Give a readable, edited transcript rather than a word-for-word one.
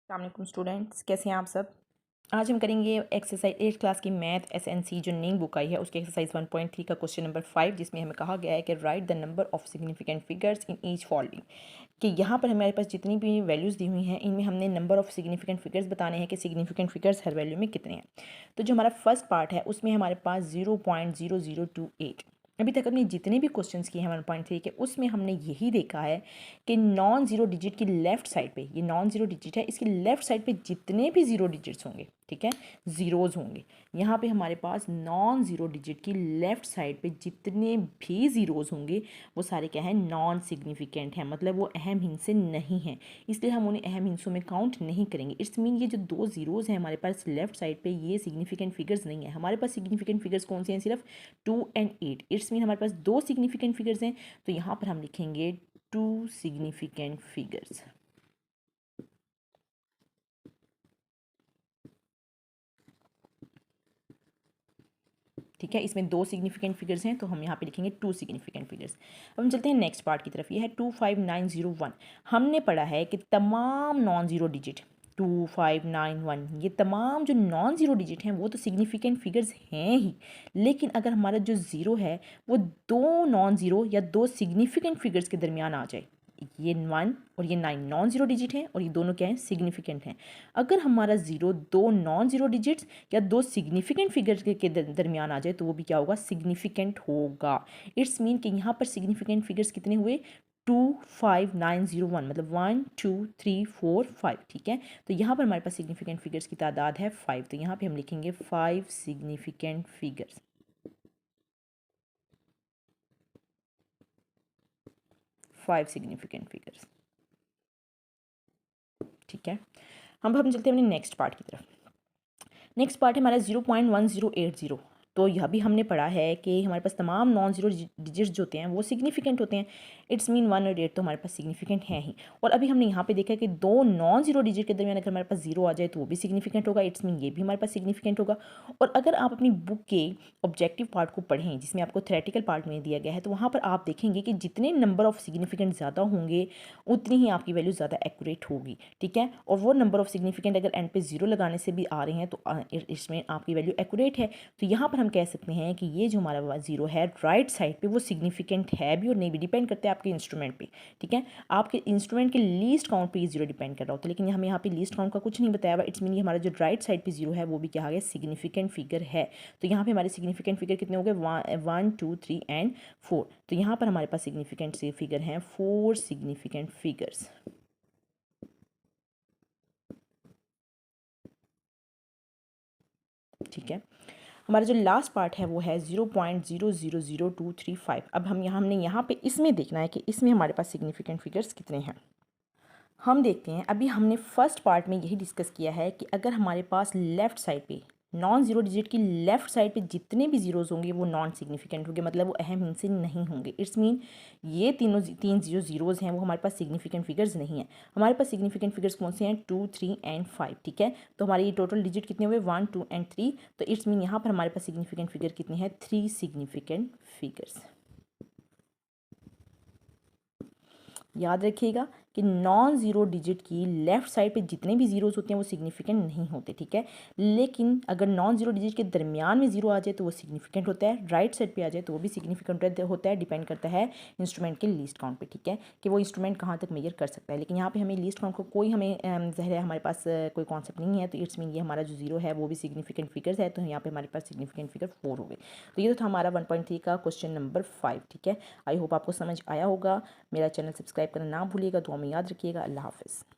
अस्सलाम स्टूडेंट्स, कैसे हैं आप सब। आज हम करेंगे एक्सरसाइज 8 क्लास की मैथ एसएनसी जो नई बुक आई है उसके एक्सरसाइज 1.3 का क्वेश्चन नंबर 5, जिसमें हमें कहा गया है कि right the number of significant figures in each following. कि यहाँ पर हमारे पास जितनी भी वैल्यूज़ दी हुई हैं इनमें हमने नंबर ऑफ सिग्निफिकेंट फिगर्स बताने हैं कि सिग्निफिकेंट फिगर्स हर वैल्यू में कितने हैं। तो जो हमारा फर्स्ट पार्ट है उसमें हमारे पास 0.0028। अभी तक हमने जितने भी क्वेश्चंस किए हैं 1.3 के उसमें हमने यही देखा है कि नॉन ज़ीरो डिजिट की लेफ़्ट साइड पे, ये नॉन ज़ीरो डिजिट है, इसकी लेफ़्ट साइड पे जितने भी ज़ीरो डिजिट्स होंगे, ठीक है, ज़ीरोज़ होंगे। यहाँ पे हमारे पास नॉन ज़ीरो डिजिट की लेफ़्ट साइड पे जितने भी ज़ीरोज़ होंगे वो सारे क्या हैं, नॉन सिग्निफिकेंट हैं, मतलब वो अहम हिस्से नहीं हैं, इसलिए हम उन्हें अहम हिस्सों में काउंट नहीं करेंगे। इट्स मीन ये जो दो ज़ीरोज़ हैं हमारे पास लेफ़्ट साइड पे ये सिग्निफिकेंट फिगर्स नहीं है। हमारे पास सिग्निफिकेंट फिगर्स कौन से हैं, सिर्फ 2 और 8। इट्स मीन हमारे पास दो सिग्निफिकेंट फिगर्स हैं, तो यहाँ पर हम लिखेंगे 2 सिग्निफिकेंट फिगर्स। ठीक है, इसमें दो सिग्निफिकेंट फिगर्स हैं तो हम यहाँ पे लिखेंगे 2 सिग्निफिकेंट फिगर्स। अब हम चलते हैं नेक्स्ट पार्ट की तरफ। ये है 25901। हमने पढ़ा है कि तमाम नॉन ज़ीरो डिजिट 2591, ये तमाम जो नॉन ज़ीरो डिजिट हैं वो तो सिग्निफिकेंट फिगर्स हैं ही, लेकिन अगर हमारा जो ज़ीरो है वो दो नॉन ज़ीरो या दो सिग्निफिकेंट फिगर्स के दरमियान आ जाए, ये 1 और ये 9 नॉन ज़ीरो डिजिट हैं और ये दोनों क्या हैं, सिग्निफिकेंट हैं। अगर हमारा ज़ीरो दो नॉन ज़ीरो डिजिट्स या दो सिग्निफिकेंट फिगर्स के दरमियान आ जाए तो वो भी क्या होगा, सिग्निफिकेंट होगा। इट्स मीन कि यहाँ पर सिग्निफिकेंट फिगर्स कितने हुए, 25901, मतलब 1 2 3 4 5। ठीक है, तो यहाँ पर हमारे पास सिग्निफिकेंट फिगर्स की तादाद है 5, तो यहाँ पे हम लिखेंगे 5 सिग्निफिकेंट फिगर्स। 5 significant figures. ठीक है, हम चलते हैं अपने नेक्स्ट पार्ट की तरफ। नेक्स्ट पार्ट है हमारा 0.1080। तो यह भी हमने पढ़ा है कि हमारे पास तमाम नॉन ज़ीरो डिजिट्स जो होते हैं वो सिग्निफिकेंट होते हैं। इट्स मीन 1 और 8 तो हमारे पास सिग्निफिकेंट है ही। और अभी हमने यहाँ पे देखा है कि दो नॉन ज़ीरो डिजिट के दरमियान अगर हमारे पास जीरो आ जाए तो वो भी सिग्निफिकेंट होगा। इट्स मीन ये भी हमारे पास सिग्निफिकेंट होगा। और अगर आप अपनी बुक के ऑब्जेक्टिव पार्ट को पढ़ें जिसमें आपको थ्योरेटिकल पार्ट में दिया गया है, तो वहाँ पर आप देखेंगे कि जितने नंबर ऑफ सिग्निफिकेंट ज़्यादा होंगे उतनी ही आपकी वैल्यू ज़्यादा एक्यूरेट होगी। ठीक है, और वो नंबर ऑफ सिग्निफिकेंट अगर एंड पे जीरो लगाने से भी आ रहे हैं तो इसमें आपकी वैल्यू एक्यूरेट है। तो यहाँ पर हम कह सकते हैं कि ये जो हमारा जीरो है राइट साइड पे वो सिग्निफिकेंट है भी और नहीं भी, डिपेंड करते हैं आपके इंस्ट्रूमेंट पे। ठीक है, आपके इंस्ट्रूमेंट के लीस्ट काउंट पे ये जीरो डिपेंड कर रहा होता है, लेकिन हमें यहाँ पे लीस्ट काउंट का कुछ नहीं बताया हुआ। इट्स मीन ये हमारा जो राइट साइड पे जीरो है वो भी क्या आ गया, सिग्निफिकेंट फिगर है। तो यहाँ पे हमारे सिग्निफिकेंट फिगर कितने हो गए, 1 2 3 एंड 4। तो यहाँ पर हमारे पास सिग्निफिकेंट से फिगर हैं 4 सिग्निफिकेंट फिगर्स। ठीक है, हमारा जो लास्ट पार्ट है वो है 0.000235। अब हमने यहाँ पे इसमें देखना है कि इसमें हमारे पास सिग्निफिकेंट फिगर्स कितने हैं। हम देखते हैं, अभी हमने फर्स्ट पार्ट में यही डिस्कस किया है कि अगर हमारे पास लेफ़्ट साइड पे नॉन ज़ीरो डिजिट की लेफ़्ट साइड पे जितने भी ज़ीरोज़ होंगे वो नॉन सिग्निफिकेंट होंगे, मतलब वो अहम हिस्से नहीं होंगे। इट्स मीन ये तीन जो ज़ीरोज़ हैं वो हमारे पास सिग्निफिकेंट फिगर्स नहीं हैं। हमारे पास सिग्निफिकेंट फिगर्स कौन से हैं, 2 3 एंड 5। ठीक है, तो हमारे ये टोटल डिजिट कितने हुए, 1 2 एंड 3। तो इट्स मीन यहाँ पर हमारे पास सिग्निफिकेंट फिगर कितने हैं, 3 सिग्निफिकेंट फिगर्स। याद रखिएगा कि नॉन ज़ीरो डिजिट की लेफ़्ट साइड पे जितने भी ज़ीरोज़ होते हैं वो सिग्निफिकेंट नहीं होते। ठीक है, लेकिन अगर नॉन ज़ीरो डिजिट के दरमियान में ज़ीरो आ जाए तो वो सिग्निफिकेंट होता है, राइट साइड पे आ जाए तो वो भी सिग्निफिकेंट होता है। डिपेंड करता है इंस्ट्रूमेंट के लीस्ट काउंट पे। ठीक है, कि वो इंस्ट्रूमेंट कहाँ तक मेजर कर सकता है, लेकिन यहाँ पे हमें लीस्ट काउंट को कोई हमें ज़ाहिर है हमारे पास कोई कॉन्सेप्ट नहीं है। तो इट्स मीन ये हमारा जो जीरो है वो भी सिग्निफिकेंट फिगर्स है, तो यहाँ पे हमारे पास सिग्निफिकेंट फिगर 4 हो गए। तो ये तो था हमारा 1.3 का क्वेश्चन नंबर 5। ठीक है, आई होप आपको समझ आया होगा। मेरा चैनल सब्सक्राइब करना ना भूलिएगा, दुआ में याद रखिएगा। अल्लाह हाफ़िज़।